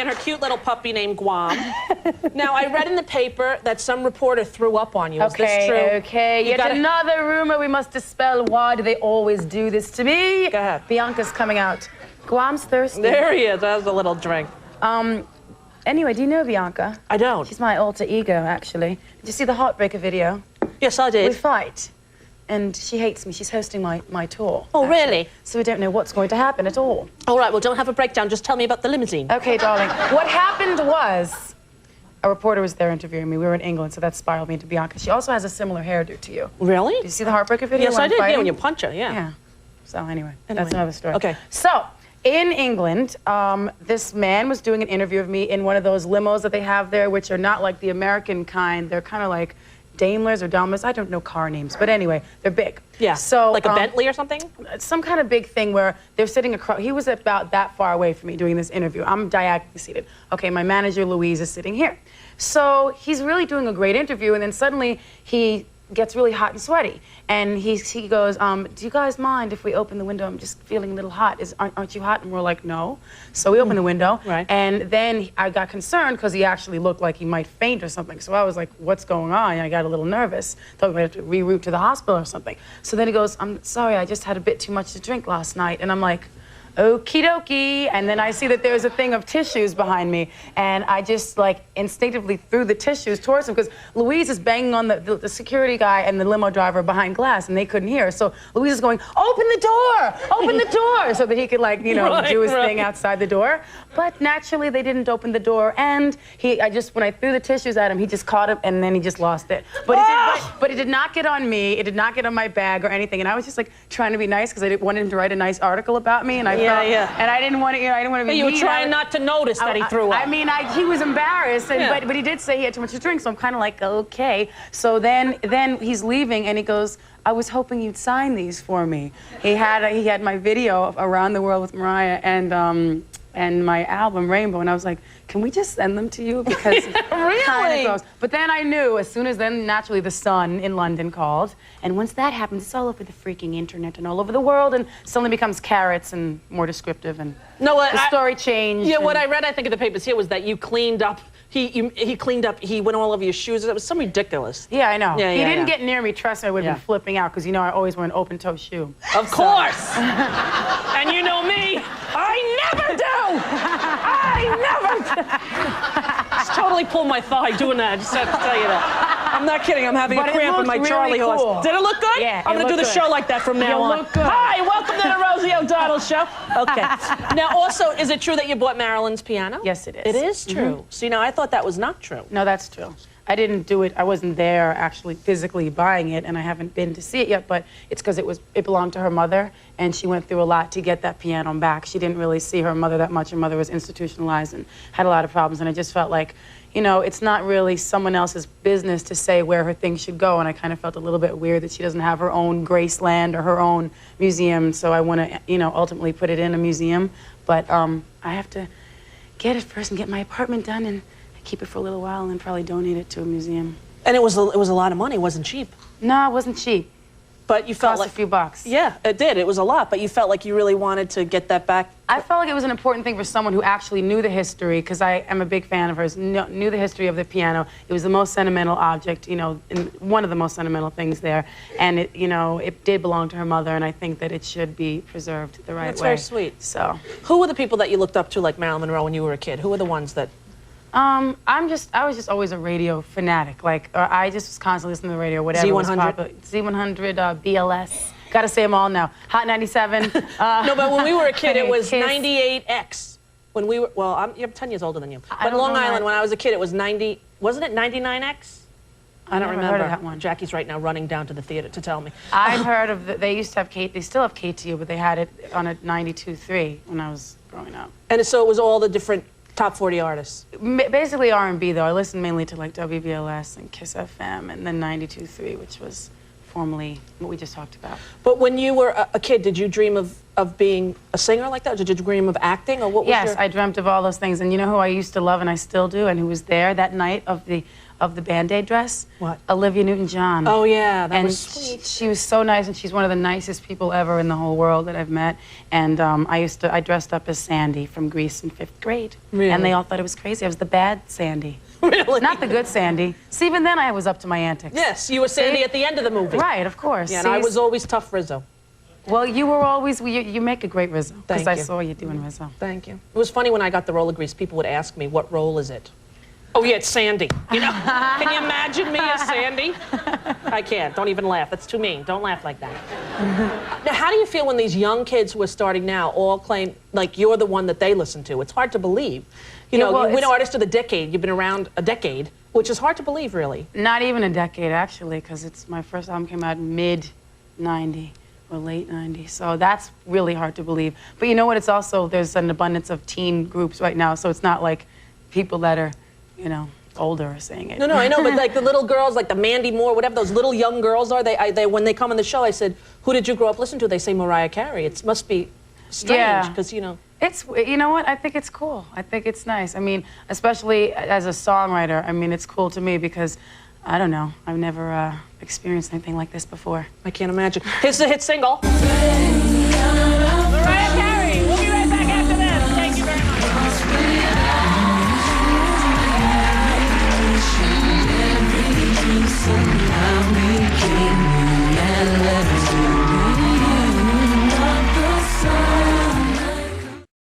and her cute little puppy named Guam. Now, I read in the paper that some reporter threw up on you. Is this true? Okay, yet another rumor we must dispel. Why do they always do this to me? Go ahead. Bianca's coming out. Guam's thirsty. There he is. That was a little drink. Anyway, do you know Bianca? I don't. She's my alter ego, actually. Did you see the Heartbreaker video? Yes, I did. We fight. And she hates me. She's hosting my tour. Oh, actually. really? So we don't know what's going to happen at all. All right, well, don't have a breakdown. Just tell me about the limousine. Okay, darling. What happened was, a reporter was there interviewing me. We were in England, so that spiraled me into Bianca. She also has a similar hairdo to you. Really? Did you see the Heartbreaker video? Yes, I did. Yeah, when you punch her, yeah. Yeah. So anyway, that's another story. Okay. So, in England, this man was doing an interview of me in one of those limos that they have there, which are not like the American kind. They're kind of like Daimlers or Daimlers. I don't know car names, but anyway, they're big. Yeah. So like a Bentley or something? Some kind of big thing where they're sitting across. He was about that far away from me doing this interview. I'm diagonally seated. Okay, my manager Louise is sitting here. So he's really doing a great interview, and then suddenly he gets really hot and sweaty, and he goes, do you guys mind if we open the window? I'm just feeling a little hot. Aren't you hot? And we're like, no. So we open the window, right. And then I got concerned because he actually looked like he might faint or something. So I was like, what's going on? And I got a little nervous. Thought we might have to reroute to the hospital or something. So then he goes, I'm sorry, I just had a bit too much to drink last night. And I'm like, okie dokie. And then I see that there's a thing of tissues behind me. And I just like instinctively threw the tissues towards him because Louise is banging on the security guy and the limo driver behind glass and they couldn't hear. So Louise is going, open the door, so that he could like, you know, do his thing outside the door. But naturally they didn't open the door. And when I threw the tissues at him, he just caught it and then he just lost it. But it did not get on me. It did not get on my bag or anything. And I was just like trying to be nice because I wanted him to write a nice article about me. And I and I didn't want to, I didn't want to be You were mean. trying not to notice that he threw up. I mean, he was embarrassed, but he did say he had too much to drink, so I'm kind of like, okay. So then he's leaving, and he goes, I was hoping you'd sign these for me. He had my video of Around the World with Mariah and my album Rainbow, and I was like, can we just send them to you? Because really? Kind of close. But then I knew, as soon as then naturally the Sun in London called, and once that happens, it's all over the freaking internet and all over the world, and suddenly becomes carrots and more descriptive, and the story changed. Yeah, what I read, I think, in the papers here was that you cleaned up. He cleaned up. He went all over your shoes. It was so ridiculous. Yeah, I know. He didn't get near me. Trust me, I would have been flipping out because you know I always wear an open-toe shoe. Of course. And you know me, I never do. Just totally pulled my thigh doing that. I just have to tell you that. I'm not kidding. I'm having a cramp in my Charlie horse. Did it look good? Yeah. I'm gonna do the show like that from now on. Look good. Hi, welcome to the Rosie O'Donnell Show. Okay. Now, also, is it true that you bought Marilyn's piano? Yes, it is. It is true. See, now I thought that was not true. No, that's true. I didn't do it. I wasn't there actually physically buying it, and I haven't been to see it yet, but it's because it belonged to her mother, and she went through a lot to get that piano back. She didn't really see her mother that much. Her mother was institutionalized and had a lot of problems, and I just felt like, you know, it's not really someone else's business to say where her things should go, and I kind of felt a little bit weird that she doesn't have her own Graceland or her own museum, so I want to, you know, ultimately put it in a museum, but I have to get it first and get my apartment done and keep it for a little while and then probably donate it to a museum. And it was a lot of money. It wasn't cheap. No, it wasn't cheap. But you felt like like a few bucks. Yeah, it did. It was a lot, but you felt like you really wanted to get that back. I felt like it was an important thing for someone who actually knew the history, because I am a big fan of hers, knew the history of the piano. It was the most sentimental object, you know, one of the most sentimental things there. And it, you know, it did belong to her mother, and I think that it should be preserved the right way. That's very sweet. So, who were the people that you looked up to, like Marilyn Monroe, when you were a kid? Who were the ones that? I was just always a radio fanatic. Like, I just was constantly listening to the radio, whatever was popular. Z100, BLS. Gotta say them all now. Hot 97. No, but when we were a kid, it was 98X. When we were, well, you're 10 years older than you. But Long Island, when I was a kid, it was 90, wasn't it 99X? I don't remember. Heard of that one. Jackie's right now running down to the theater to tell me. I've heard of, they used to have, they still have KTU, but they had it on a 92.3 when I was growing up. And so it was all the different top 40 artists? Basically R&B, though. I listened mainly to like WBLS and Kiss FM, and then 92.3, which was formerly what we just talked about. But when you were a kid, did you dream of being a singer like that? Or did you dream of acting, or what was Yes, I dreamt of all those things. And you know who I used to love, and I still do, and who was there that night of the of the Band-Aid dress? What? Olivia Newton-John. Oh, yeah, that and was sweet. She was so nice, and she's one of the nicest people ever in the whole world that I've met. And I dressed up as Sandy from Grease in 5th grade. Really? And they all thought it was crazy. I was the bad Sandy. Really? Not the good Sandy. See, even then I was up to my antics. Yes, you were Sandy at the end of the movie. Right, of course. Yeah, and I was always tough Rizzo. Well, you were always, you make a great Rizzo. Because I you. saw you doing Rizzo. Thank you. It was funny when I got the role of Grease, people would ask me, what role is it? Oh, yeah, it's Sandy. You know, can you imagine me as Sandy? I can't. Don't even laugh. That's too mean. Don't laugh like that. Now, how do you feel when these young kids who are starting now all claim, like, you're the one that they listen to? It's hard to believe. You know, well, you win Artist of the Decade. You've been around a decade, which is hard to believe, really. Not even a decade, actually, because it's my first album came out mid-90 or late 90s. So that's really hard to believe. But you know what? It's also, there's an abundance of teen groups right now, so it's not like people that are, you know, older are saying it. No, I know, but like the little girls, like the Mandy Moore, whatever those little young girls are, they when they come on the show, I said, who did you grow up listening to? They say Mariah Carey. It must be strange, because, you know. It's, you know what, I think it's cool. I think it's nice. I mean, especially as a songwriter, I mean, it's cool to me because, I don't know, I've never experienced anything like this before. I can't imagine. Here's the hit single.